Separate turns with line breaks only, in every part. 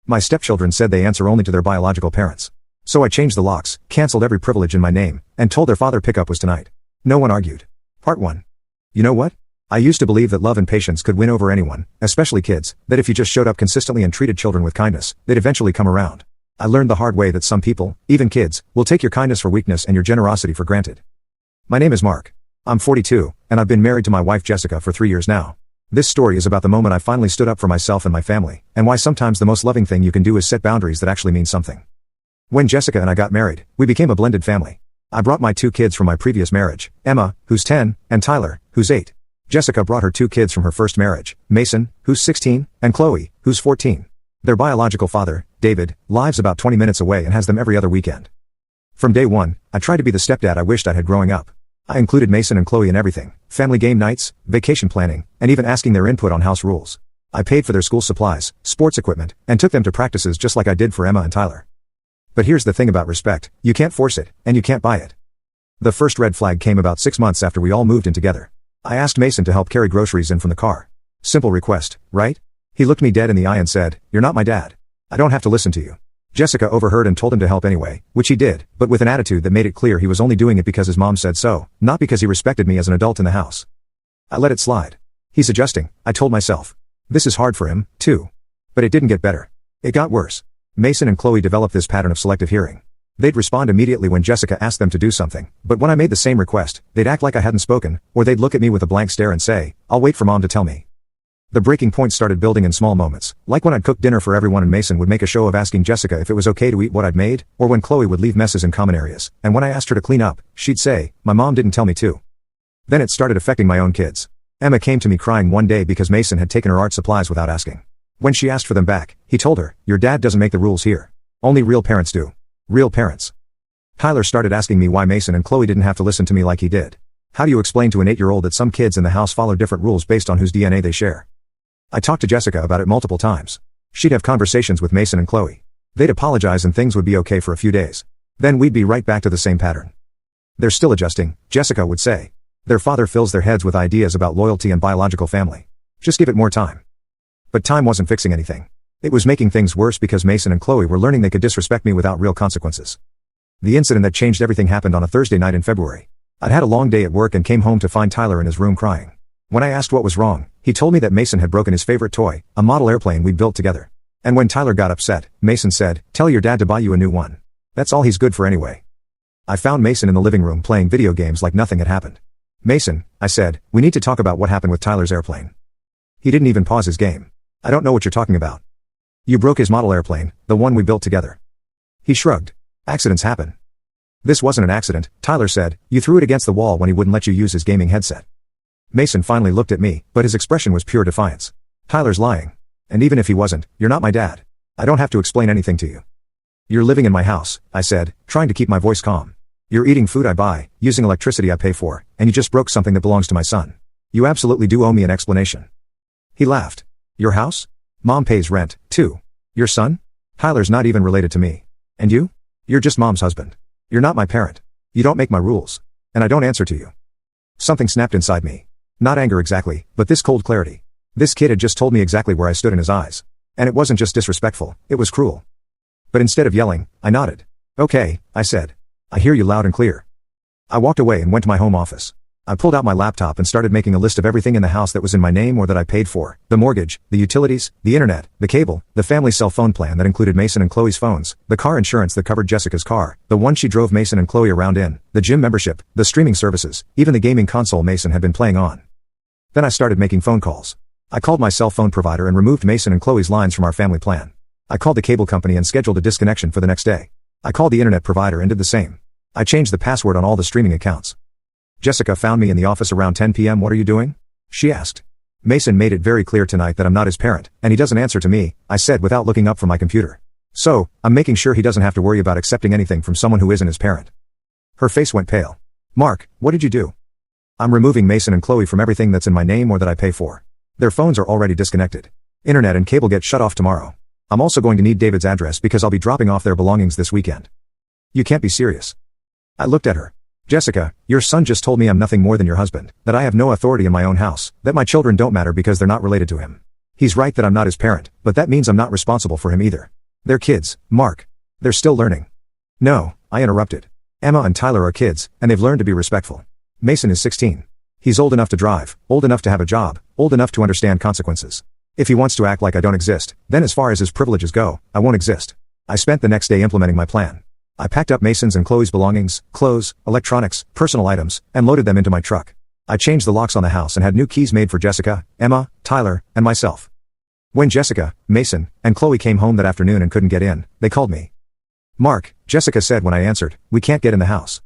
My stepchildren said they answer only to their biological parents. So I changed the locks, cancelled every privilege in my name, and told their father pickup was tonight. No one argued. Part 1. You know what? I used to believe that love and patience could win over anyone, especially kids, that if you just showed up consistently and treated children with kindness, they'd eventually come around. I learned the hard way that some people, even kids, will take your kindness for weakness and your generosity for granted. My name is Mark. I'm 42, and I've been married to my wife Jessica for 3 years now. This story is about the moment I finally stood up for myself and my family, and why sometimes the most loving thing you can do is set boundaries that actually mean something. When Jessica and I got married, we became a blended family. I brought my 2 kids from my previous marriage, Emma, who's 10, and Tyler, who's 8. Jessica brought her 2 kids from her first marriage, Mason, who's 16, and Chloe, who's 14. Their biological father, David, lives about 20 minutes away and has them every other weekend. From day one, I tried to be the stepdad I wished I had growing up. I included Mason and Chloe in everything, family game nights, vacation planning, and even asking their input on house rules. I paid for their school supplies, sports equipment, and took them to practices just like I did for Emma and Tyler. But here's the thing about respect, you can't force it, and you can't buy it. The first red flag came about 6 months after we all moved in together. I asked Mason to help carry groceries in from the car. Simple request, right? He looked me dead in the eye and said, "You're not my dad. I don't have to listen to you." Jessica overheard and told him to help anyway, which he did, but with an attitude that made it clear he was only doing it because his mom said so, not because he respected me as an adult in the house. I let it slide. He's adjusting, I told myself. This is hard for him, too. But it didn't get better. It got worse. Mason and Chloe developed this pattern of selective hearing. They'd respond immediately when Jessica asked them to do something, but when I made the same request, they'd act like I hadn't spoken, or they'd look at me with a blank stare and say, "I'll wait for mom to tell me." The breaking point started building in small moments, like when I'd cook dinner for everyone and Mason would make a show of asking Jessica if it was okay to eat what I'd made, or when Chloe would leave messes in common areas, and when I asked her to clean up, she'd say, "My mom didn't tell me to." Then it started affecting my own kids. Emma came to me crying one day because Mason had taken her art supplies without asking. When she asked for them back, he told her, "Your dad doesn't make the rules here. Only real parents do." Real parents. Tyler started asking me why Mason and Chloe didn't have to listen to me like he did. How do you explain to an 8-year-old that some kids in the house follow different rules based on whose DNA they share? I talked to Jessica about it multiple times. She'd have conversations with Mason and Chloe. They'd apologize and things would be okay for a few days. Then we'd be right back to the same pattern. "They're still adjusting," Jessica would say. "Their father fills their heads with ideas about loyalty and biological family. Just give it more time." But time wasn't fixing anything. It was making things worse because Mason and Chloe were learning they could disrespect me without real consequences. The incident that changed everything happened on a Thursday night in February. I'd had a long day at work and came home to find Tyler in his room crying. When I asked what was wrong, he told me that Mason had broken his favorite toy, a model airplane we'd built together. And when Tyler got upset, Mason said, "Tell your dad to buy you a new one. That's all he's good for anyway." I found Mason in the living room playing video games like nothing had happened. "Mason," I said, "we need to talk about what happened with Tyler's airplane." He didn't even pause his game. "I don't know what you're talking about." "You broke his model airplane, the one we built together." He shrugged. "Accidents happen." "This wasn't an accident," Tyler said. "You threw it against the wall when he wouldn't let you use his gaming headset." Mason finally looked at me, but his expression was pure defiance. "Tyler's lying. And even if he wasn't, you're not my dad. I don't have to explain anything to you." "You're living in my house," I said, trying to keep my voice calm. "You're eating food I buy, using electricity I pay for, and you just broke something that belongs to my son. You absolutely do owe me an explanation." He laughed. "Your house? Mom pays rent, too. Your son? Tyler's not even related to me. And you? You're just mom's husband. You're not my parent. You don't make my rules. And I don't answer to you." Something snapped inside me. Not anger exactly, but this cold clarity. This kid had just told me exactly where I stood in his eyes. And it wasn't just disrespectful, it was cruel. But instead of yelling, I nodded. "Okay," I said. "I hear you loud and clear." I walked away and went to my home office. I pulled out my laptop and started making a list of everything in the house that was in my name or that I paid for: the mortgage, the utilities, the internet, the cable, the family cell phone plan that included Mason and Chloe's phones, the car insurance that covered Jessica's car, the one she drove Mason and Chloe around in, the gym membership, the streaming services, even the gaming console Mason had been playing on. Then I started making phone calls. I called my cell phone provider and removed Mason and Chloe's lines from our family plan. I called the cable company and scheduled a disconnection for the next day. I called the internet provider and did the same. I changed the password on all the streaming accounts. Jessica found me in the office around 10 p.m. "What are you doing?" she asked. "Mason made it very clear tonight that I'm not his parent, and he doesn't answer to me," I said without looking up from my computer. "So, I'm making sure he doesn't have to worry about accepting anything from someone who isn't his parent." Her face went pale. "Mark, what did you do?" "I'm removing Mason and Chloe from everything that's in my name or that I pay for. Their phones are already disconnected. Internet and cable get shut off tomorrow. I'm also going to need David's address because I'll be dropping off their belongings this weekend." "You can't be serious." I looked at her. "Jessica, your son just told me I'm nothing more than your husband, that I have no authority in my own house, that my children don't matter because they're not related to him. He's right that I'm not his parent, but that means I'm not responsible for him either. They're kids, Mark. They're still learning. No, I interrupted. Emma and Tyler are kids, and they've learned to be respectful. Mason is 16. He's old enough to drive, old enough to have a job, old enough to understand consequences. If he wants to act like I don't exist, then as far as his privileges go, I won't exist. I spent the next day implementing my plan. I packed up Mason's and Chloe's belongings, clothes, electronics, personal items, and loaded them into my truck. I changed the locks on the house and had new keys made for Jessica, Emma, Tyler, and myself. When Jessica, Mason, and Chloe came home that afternoon and couldn't get in, they called me. Mark, Jessica said when I answered, we can't get in the house.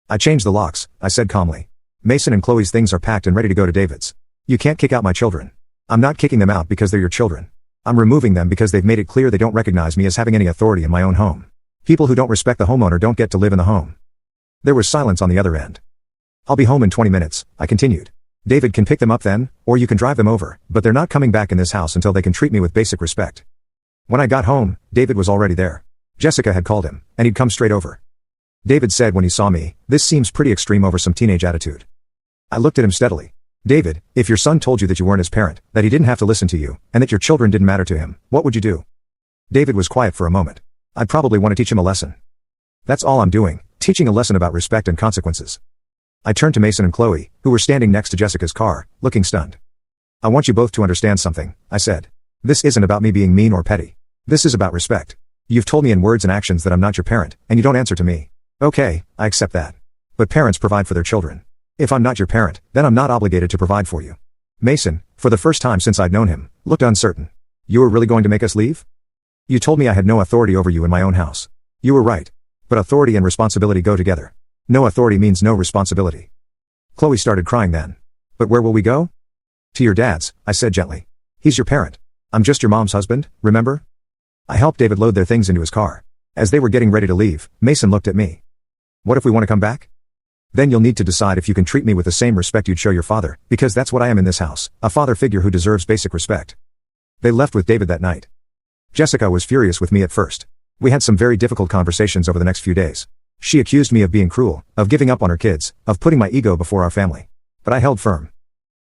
I changed the locks, I said calmly. Mason and Chloe's things are packed and ready to go to David's. You can't kick out my children. I'm not kicking them out because they're your children. I'm removing them because they've made it clear they don't recognize me as having any authority in my own home. People who don't respect the homeowner don't get to live in the home. There was silence on the other end. I'll be home in 20 minutes, I continued. David can pick them up then, or you can drive them over, but they're not coming back in this house until they can treat me with basic respect. When I got home, David was already there. Jessica had called him, and he'd come straight over. David said when he saw me, this seems pretty extreme over some teenage attitude. I looked at him steadily. David, if your son told you that you weren't his parent, that he didn't have to listen to you, and that your children didn't matter to him, what would you do? David was quiet for a moment. I'd probably want to teach him a lesson. That's all I'm doing, teaching a lesson about respect and consequences. I turned to Mason and Chloe, who were standing next to Jessica's car, looking stunned. I want you both to understand something, I said. This isn't about me being mean or petty. This is about respect. You've told me in words and actions that I'm not your parent, and you don't answer to me. Okay, I accept that. But parents provide for their children. If I'm not your parent, then I'm not obligated to provide for you. Mason, for the first time since I'd known him, looked uncertain. You were really going to make us leave? You told me I had no authority over you in my own house. You were right. But authority and responsibility go together. No authority means no responsibility. Chloe started crying then. But where will we go? To your dad's, I said gently. He's your parent. I'm just your mom's husband, remember? I helped David load their things into his car. As they were getting ready to leave, Mason looked at me. What if we want to come back? Then you'll need to decide if you can treat me with the same respect you'd show your father, because that's what I am in this house, a father figure who deserves basic respect. They left with David that night. Jessica was furious with me at first. We had some very difficult conversations over the next few days. She accused me of being cruel, of giving up on her kids, of putting my ego before our family. But I held firm.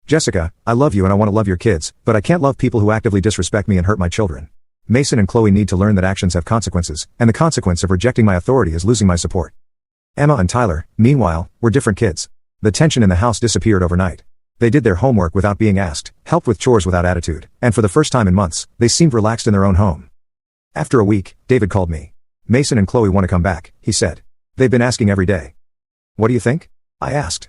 Jessica, I love you and I want to love your kids, but I can't love people who actively disrespect me and hurt my children. Mason and Chloe need to learn that actions have consequences, and the consequence of rejecting my authority is losing my support. Emma and Tyler, meanwhile, were different kids. The tension in the house disappeared overnight. They did their homework without being asked, helped with chores without attitude, and for the first time in months, they seemed relaxed in their own home. After a week, David called me. Mason and Chloe want to come back, he said. They've been asking every day. What do you think? I asked.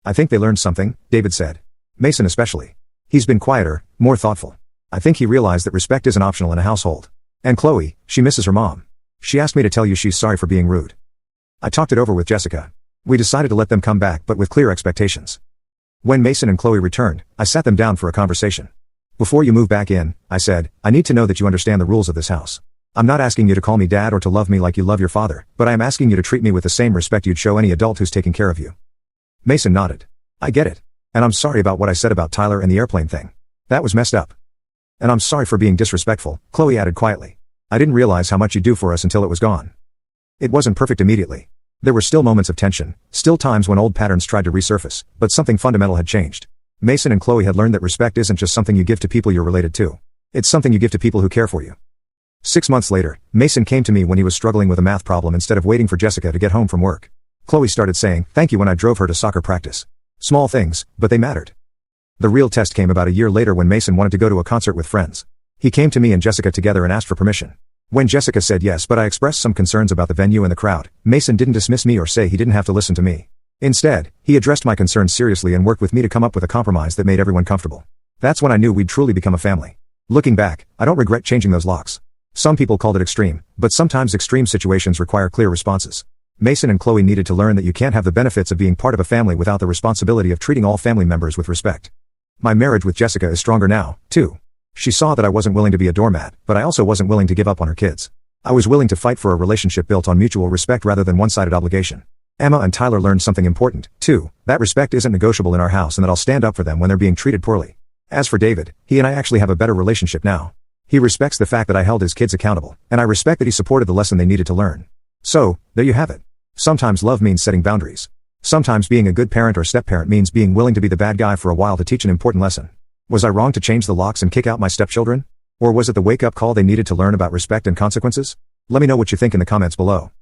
I think they learned something, David said. Mason especially. He's been quieter, more thoughtful. I think he realized that respect isn't optional in a household. And Chloe, she misses her mom. She asked me to tell you she's sorry for being rude. I talked it over with Jessica. We decided to let them come back but with clear expectations. When Mason and Chloe returned, I sat them down for a conversation. Before you move back in, I said, I need to know that you understand the rules of this house. I'm not asking you to call me dad or to love me like you love your father, but I am asking you to treat me with the same respect you'd show any adult who's taking care of you. Mason nodded. I get it. And I'm sorry about what I said about Tyler and the airplane thing. That was messed up. And I'm sorry for being disrespectful, Chloe added quietly. I didn't realize how much you do for us until it was gone. It wasn't perfect immediately. There were still moments of tension, still times when old patterns tried to resurface, but something fundamental had changed. Mason and Chloe had learned that respect isn't just something you give to people you're related to. It's something you give to people who care for you. 6 months later, Mason came to me when he was struggling with a math problem instead of waiting for Jessica to get home from work. Chloe started saying thank you when I drove her to soccer practice. Small things, but they mattered. The real test came about a year later when Mason wanted to go to a concert with friends. He came to me and Jessica together and asked for permission. When Jessica said yes but I expressed some concerns about the venue and the crowd, Mason didn't dismiss me or say he didn't have to listen to me. Instead, he addressed my concerns seriously and worked with me to come up with a compromise that made everyone comfortable. That's when I knew we'd truly become a family. Looking back, I don't regret changing those locks. Some people called it extreme, but sometimes extreme situations require clear responses. Mason and Chloe needed to learn that you can't have the benefits of being part of a family without the responsibility of treating all family members with respect. My marriage with Jessica is stronger now, too. She saw that I wasn't willing to be a doormat, but I also wasn't willing to give up on her kids. I was willing to fight for a relationship built on mutual respect rather than one-sided obligation. Emma and Tyler learned something important, too, that respect isn't negotiable in our house and that I'll stand up for them when they're being treated poorly. As for David, he and I actually have a better relationship now. He respects the fact that I held his kids accountable, and I respect that he supported the lesson they needed to learn. So, there you have it. Sometimes love means setting boundaries. Sometimes being a good parent or step-parent means being willing to be the bad guy for a while to teach an important lesson. Was I wrong to change the locks and kick out my stepchildren? Or was it the wake-up call they needed to learn about respect and consequences? Let me know what you think in the comments below.